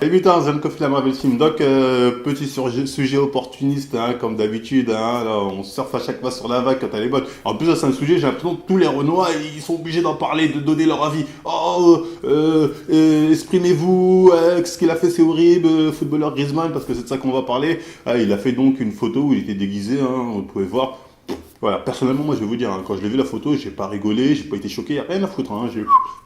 Salut putain, Zan Kofi la Marvel Team. Donc, petit sujet opportuniste, hein, comme d'habitude. Hein, là, on surfe à chaque fois sur la vague quand elle est bonne. En plus, c'est un sujet, j'ai l'impression que tous les Renois, ils sont obligés d'en parler, de donner leur avis. Oh, exprimez-vous, ce qu'il a fait c'est horrible, footballeur Griezmann, parce que c'est de ça qu'on va parler. Ah, il a fait donc une photo où il était déguisé, hein, vous pouvez voir. Voilà, personnellement, moi je vais vous dire, hein, quand je l'ai vu la photo, j'ai pas rigolé, j'ai pas été choqué, y a rien à foutre, hein,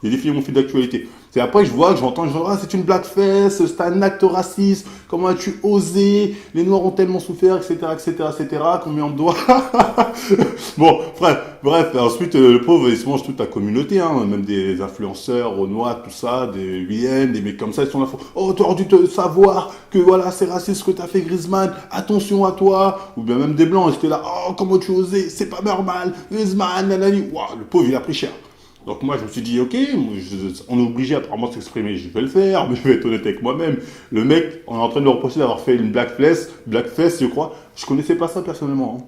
j'ai défilé mon fil d'actualité. C'est après que je vois, que j'entends, genre, ah, c'est une blackface, c'est un acte raciste, comment as-tu osé, les Noirs ont tellement souffert, etc., etc., etc., combien de doigts. Bon, bref, ensuite, le pauvre, il se mange toute la communauté, hein, même des influenceurs, Renois, tout ça, des VN, des mecs comme ça, ils sont là, oh, tu aurais dû te savoir que voilà, c'est raciste ce que t'as fait Griezmann, attention à toi, ou bien même des blancs, ils étaient là, oh, comment tu osé, c'est pas normal, Griezmann, nanani, waouh, le pauvre, il a pris cher. Donc moi, je me suis dit, ok, on est obligé apparemment de s'exprimer, je vais le faire, mais je vais être honnête avec moi-même. Le mec, on est en train de le reprocher d'avoir fait une blackface, je crois. Je connaissais pas ça personnellement, hein.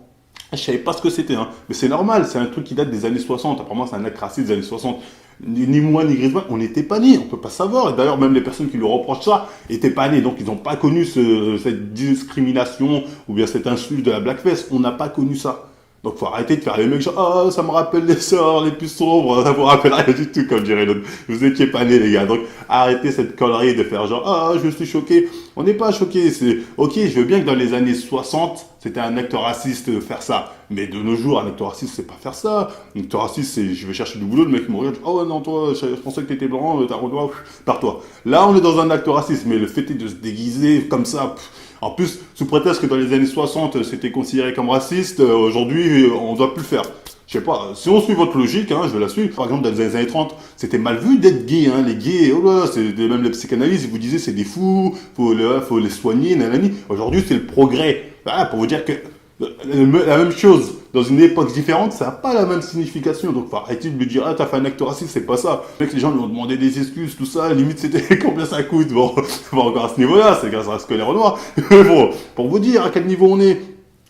Je savais pas ce que c'était, hein. Mais c'est normal, c'est un truc qui date des années 60. Apparemment, c'est un acte raciste des années 60. Ni moi, ni Griezmann, on n'était pas nés, on peut pas savoir. Et d'ailleurs, même les personnes qui lui reprochent ça étaient pas nées. Donc, ils n'ont pas connu cette discrimination ou bien cette insulte de la blackface. On n'a pas connu ça. Donc faut arrêter de faire les mecs genre ah ça me rappelle les sorts les plus sombres, ça vous rappelle rien du tout comme dirait l'autre. Vous étiez pas nés les gars, donc arrêtez cette connerie de faire genre ah je suis choqué. On n'est pas choqué, c'est ok je veux bien que dans les années 60 c'était un acte raciste de faire ça, mais de nos jours un acte raciste c'est pas faire ça. Un acte raciste c'est je vais chercher du boulot, le mec me regarde oh non toi je pensais que t'étais blanc, t'as Renoir, par toi. Là on est dans un acte raciste, mais le fait est de se déguiser comme ça. En plus, sous prétexte que dans les années 60, c'était considéré comme raciste, aujourd'hui, on ne doit plus le faire. Je sais pas, si on suit votre logique, hein, je vais la suivre. Par exemple, dans les années 30, c'était mal vu d'être gay, hein, les gays, oh là, même les psychanalystes, ils vous disaient c'est des fous, faut les soigner, nanani. Aujourd'hui, c'est le progrès. Voilà, pour vous dire que la même chose, dans une époque différente, ça n'a pas la même signification. Donc, faut arrêter de lui dire, ah, t'as fait un acte raciste, c'est pas ça. Mec, les gens lui ont demandé des excuses, tout ça, limite, c'était combien ça coûte. Bon, encore à ce niveau-là, c'est grâce à ce que les Renoirs. Bon, pour vous dire à quel niveau on est.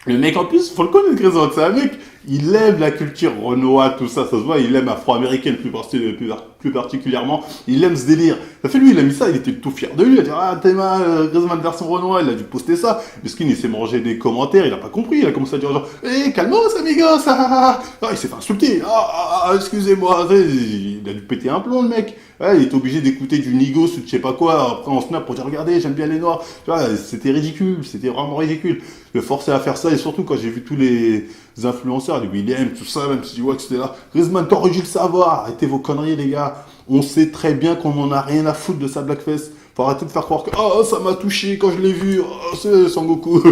Le mec, en plus, faut le connaître, Griezmann, c'est un mec, il aime la culture Renoir, tout ça, ça se voit, il aime afro-américaine plus particulièrement, il aime ce délire. Ça fait lui, il a mis ça, il était tout fier de lui, il a dit, ah, t'es mal, Griezmann version Renoir, il a dû poster ça. Mesquin, il s'est mangé des commentaires, il a pas compris, il a commencé à dire genre, calmos, amigos, il s'est fait insulter, excusez-moi, il a dû péter un plomb, le mec. Ouais, il est obligé d'écouter du Nigos ou je sais pas quoi, après en snap pour dire regardez, j'aime bien les noirs. Tu vois, c'était ridicule, c'était vraiment ridicule. Le forcer à faire ça, et surtout quand j'ai vu tous les influenceurs, les William, tout ça, même si tu vois que c'était là. Griezmann, t'aurais dû le savoir, arrêtez vos conneries les gars. On sait très bien qu'on en a rien à foutre de sa blackface. Faut arrêter de faire croire que oh ça m'a touché quand je l'ai vu, oh c'est Sangoku,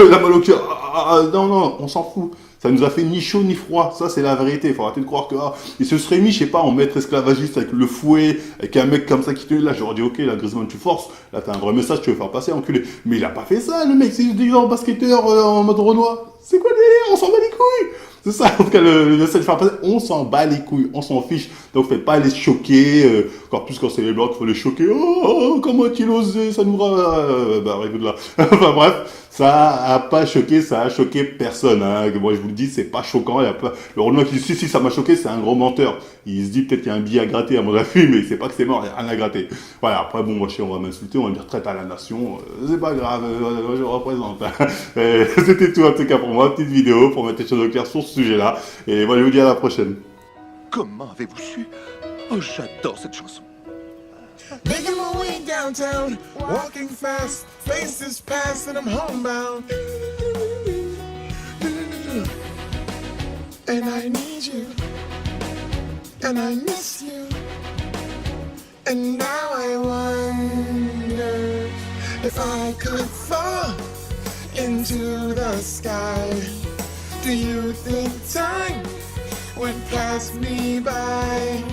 la mal au cœur, non, on s'en fout. Ça nous a fait ni chaud ni froid, ça c'est la vérité. Faut arrêter de croire que il se serait mis, je sais pas, en maître esclavagiste avec le fouet, avec un mec comme ça qui te là, j'aurais dit ok, là Griezmann tu forces, là t'as un vrai message, tu veux faire passer, enculé. Mais il a pas fait ça, le mec, c'est juste des gens basketteur en mode Renoir. C'est quoi le délire? On s'en bat les couilles. C'est ça, en tout cas, le message de faire passer, on s'en bat les couilles, on s'en fiche. Donc faites pas les choquer, encore plus quand c'est les blancs qu'il faut les choquer. Oh, comment a-t-il osé, ça nous écoute là. Enfin bref, ça a pas choqué, ça a choqué personne, hein. Moi je vous le dis, c'est pas choquant, il y a pas, le Renoir qui dit si ça m'a choqué, c'est un gros menteur. Il se dit peut-être qu'il y a un billet à gratter à mon avis, mais il sait pas que c'est mort, il y a rien à gratter. Voilà, après bon, moi je sais, on va m'insulter, on va me dire traite à la nation, c'est pas grave, je représente. C'était tout en tout cas pour moi, petite vidéo pour mettre les choses au clair sur ce sujet-là. Et moi je vous dis à la prochaine. Comment avez-vous su? Oh, j'adore cette chanson. Making my way downtown, walking fast, faces pass and I'm homebound. And I need you, and I miss you. And now I wonder if I could fall into the sky. Do you think time would pass me by?